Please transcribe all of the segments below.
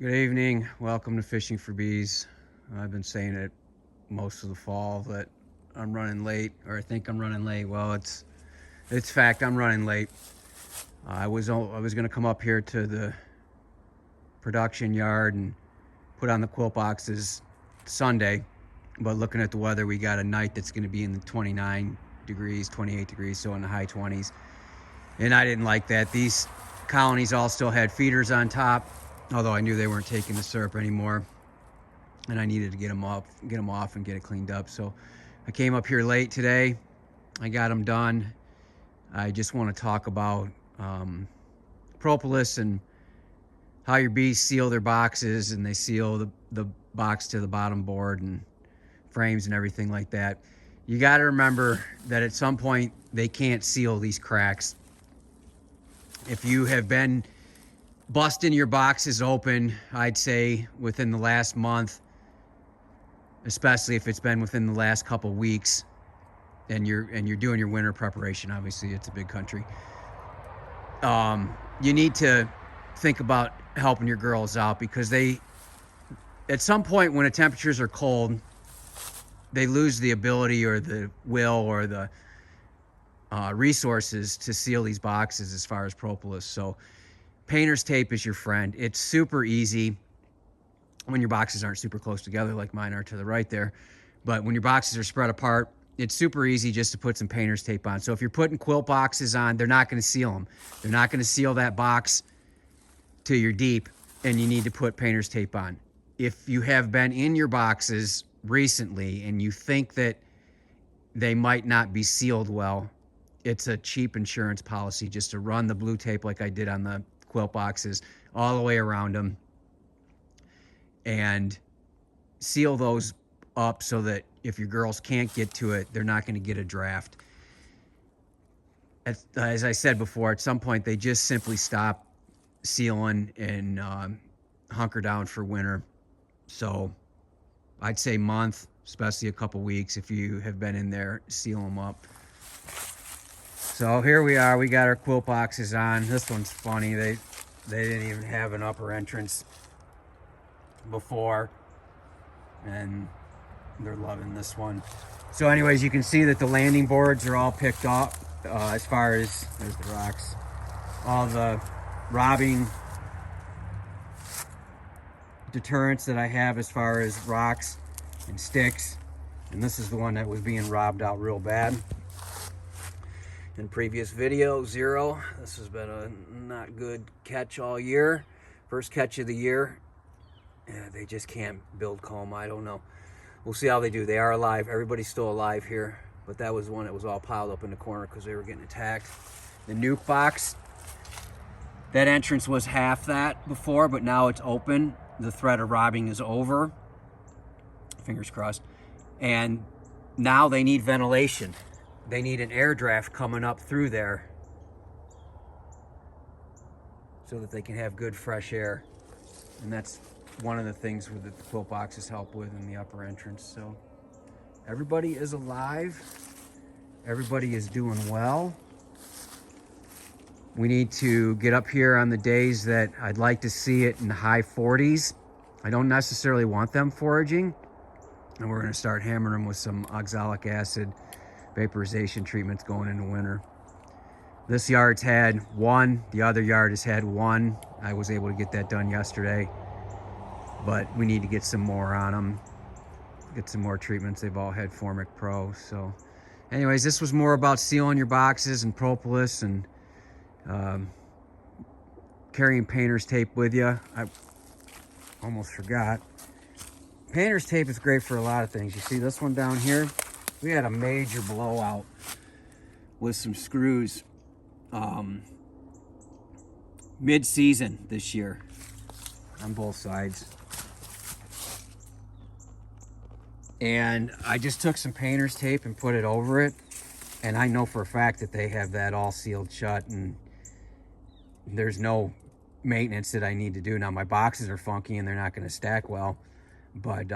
Good evening. Welcome to Fishing for Bees. I've been saying it most of the fall that I'm running late, or I think I'm running late. Well, it's fact. I'm running late. I was going to come up here to the production yard and put on the quilt boxes Sunday, but looking at the weather, we got a night that's going to be in the 29 degrees, 28 degrees, so in the high 20s. And I didn't like that. These colonies all still had feeders on top, although I knew they weren't taking the syrup anymore, and I needed to get them off and get it cleaned up. So I came up here late today. I got them done. I just want to talk about propolis and how your bees seal their boxes, and they seal the box to the bottom board and frames and everything like that. You got to remember that at some point they can't seal these cracks. If you have been busting your boxes open, I'd say within the last month, especially if it's been within the last couple weeks, and you're doing your winter preparation, obviously it's a big country, you need to think about helping your girls out, because they, at some point when the temperatures are cold, they lose the ability or the will or the resources to seal these boxes as far as propolis. So painter's tape is your friend. It's super easy when your boxes aren't super close together like mine are to the right there. But when your boxes are spread apart, it's super easy just to put some painter's tape on. So if you're putting quilt boxes on, they're not going to seal them. They're not going to seal that box to your deep, and you need to put painter's tape on. If you have been in your boxes recently and you think that they might not be sealed well, it's a cheap insurance policy just to run the blue tape like I did on the quilt boxes all the way around them and seal those up so that if your girls can't get to it, they're not going to get a draft. As I said before, at some point they just simply stop sealing and hunker down for winter. So I'd say month, especially a couple weeks if you have been in there, seal them up. So here we are, we got our quilt boxes on. This one's funny, they didn't even have an upper entrance before, and they're loving this one. So anyways, you can see that the landing boards are all picked up as far as, there's the rocks, all the robbing deterrents that I have as far as rocks and sticks. And this is the one that was being robbed out real bad. In previous video, 0. This has been a not good catch all year. First catch of the year. Yeah, they just can't build comb. I don't know. We'll see how they do. They are alive. Everybody's still alive here. But that was one that was all piled up in the corner because they were getting attacked. The nuke box, that entrance was half that before, but now it's open. The threat of robbing is over. Fingers crossed. And now they need ventilation. They need an air draft coming up through there so that they can have good fresh air. And that's one of the things that the quilt boxes help with in the upper entrance. So everybody is alive. Everybody is doing well. We need to get up here on the days that I'd like to see it in the high 40s. I don't necessarily want them foraging. And we're going to start hammering them with some oxalic acid vaporization treatments going into winter. This yard's had 1. The other yard has had 1. I was able to get that done yesterday. But we need to get some more on them. Get some more treatments. They've all had Formic Pro. So anyways, this was more about sealing your boxes and propolis and carrying painter's tape with you. I almost forgot. Painter's tape is great for a lot of things. You see this one down here? We had a major blowout with some screws mid-season this year on both sides. And I just took some painter's tape and put it over it. And I know for a fact that they have that all sealed shut, and there's no maintenance that I need to do. Now my boxes are funky and they're not going to stack well, but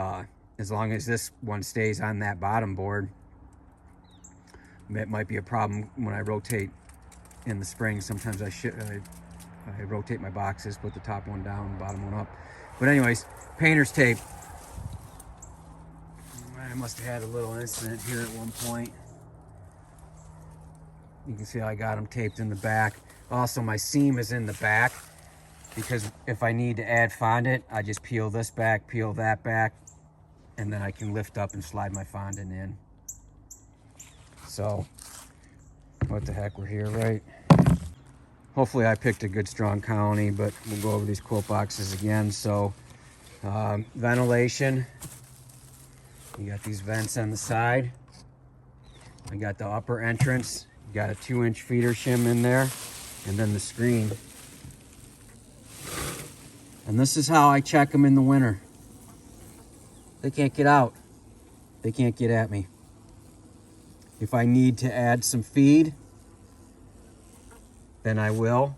as long as this one stays on that bottom board, it might be a problem when I rotate in the spring. Sometimes I I rotate my boxes, put the top one down, bottom one up. But anyways, painter's tape. I must have had a little incident here at one point. You can see I got them taped in the back. Also, my seam is in the back because if I need to add fondant, I just peel this back, peel that back, and then I can lift up and slide my fondant in. So, what the heck, we're here, right? Hopefully I picked a good strong colony, but we'll go over these quilt boxes again. So, ventilation. You got these vents on the side. I got the upper entrance. You got a 2-inch feeder shim in there, and then the screen. And this is how I check them in the winter. They can't get out. They can't get at me. If I need to add some feed, then I will.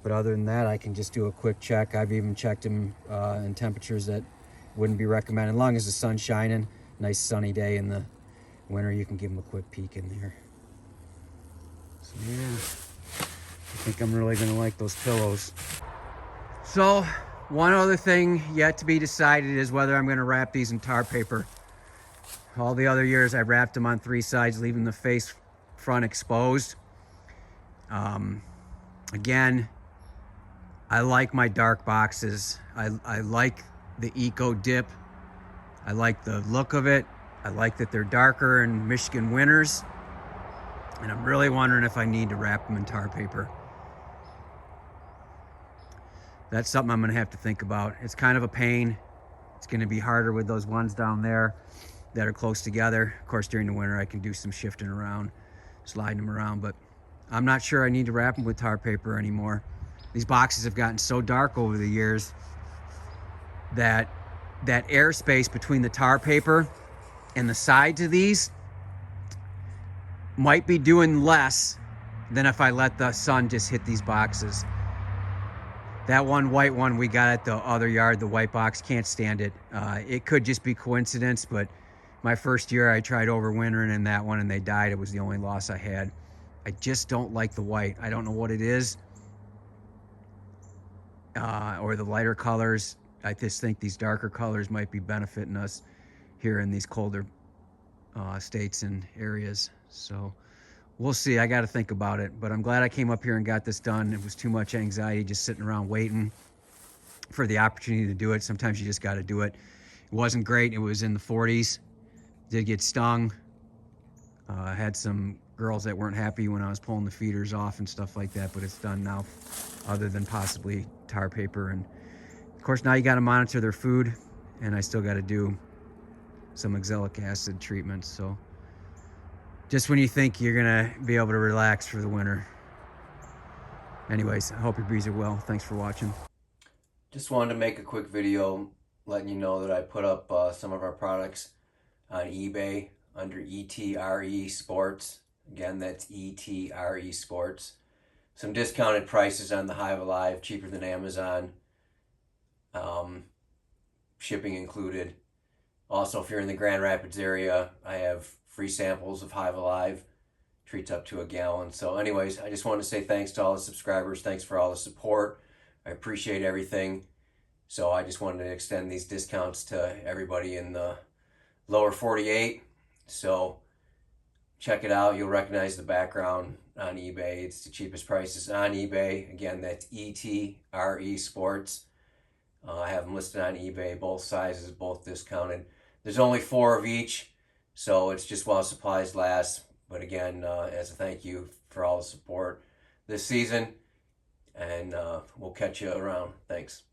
But other than that, I can just do a quick check. I've even checked them in temperatures that wouldn't be recommended. As long as the sun's shining, nice sunny day in the winter, you can give them a quick peek in there. So yeah, I think I'm really gonna like those pillows. So one other thing yet to be decided is whether I'm gonna wrap these in tar paper. All the other years I wrapped them on 3 sides, leaving the face front exposed. Again, I like my dark boxes. I like the Eco Dip. I like the look of it. I like that they're darker in Michigan winters. And I'm really wondering if I need to wrap them in tar paper. That's something I'm gonna have to think about. It's kind of a pain. It's gonna be harder with those ones down there that are close together. Of course, during the winter, I can do some shifting around, sliding them around, but I'm not sure I need to wrap them with tar paper anymore. These boxes have gotten so dark over the years that that airspace between the tar paper and the sides of these might be doing less than if I let the sun just hit these boxes. That one white one we got at the other yard, the white box, can't stand it. It could just be coincidence, but my first year I tried overwintering in that one and they died. It was the only loss I had. I just don't like the white. I don't know what it is, or the lighter colors. I just think these darker colors might be benefiting us here in these colder states and areas. So we'll see. I got to think about it, but I'm glad I came up here and got this done. It was too much anxiety just sitting around waiting for the opportunity to do it. Sometimes you just got to do it. It wasn't great. It was in the 40s. Did get stung. I had some girls that weren't happy when I was pulling the feeders off and stuff like that, but it's done now, other than possibly tar paper. And of course, now you got to monitor their food, and I still got to do some oxalic acid treatments. So just when you think you're gonna be able to relax for the winter. Anyways, I hope your bees are well. Thanks for watching. Just wanted to make a quick video letting you know that I put up some of our products on eBay under ETRE Sports. Again, that's ETRE Sports. Some discounted prices on the Hive Alive, cheaper than Amazon. Shipping included. Also, if you're in the Grand Rapids area, I have free samples of Hive Alive, treats up to a gallon. So anyways, I just want to say thanks to all the subscribers. Thanks for all the support. I appreciate everything. So I just wanted to extend these discounts to everybody in the lower 48. So check it out. You'll recognize the background on eBay. It's the cheapest prices on eBay. Again, that's ETRE Sports. I have them listed on eBay, both sizes, both discounted. There's only 4 of each, so it's just while supplies last. But again, as a thank you for all the support this season, and we'll catch you around. Thanks.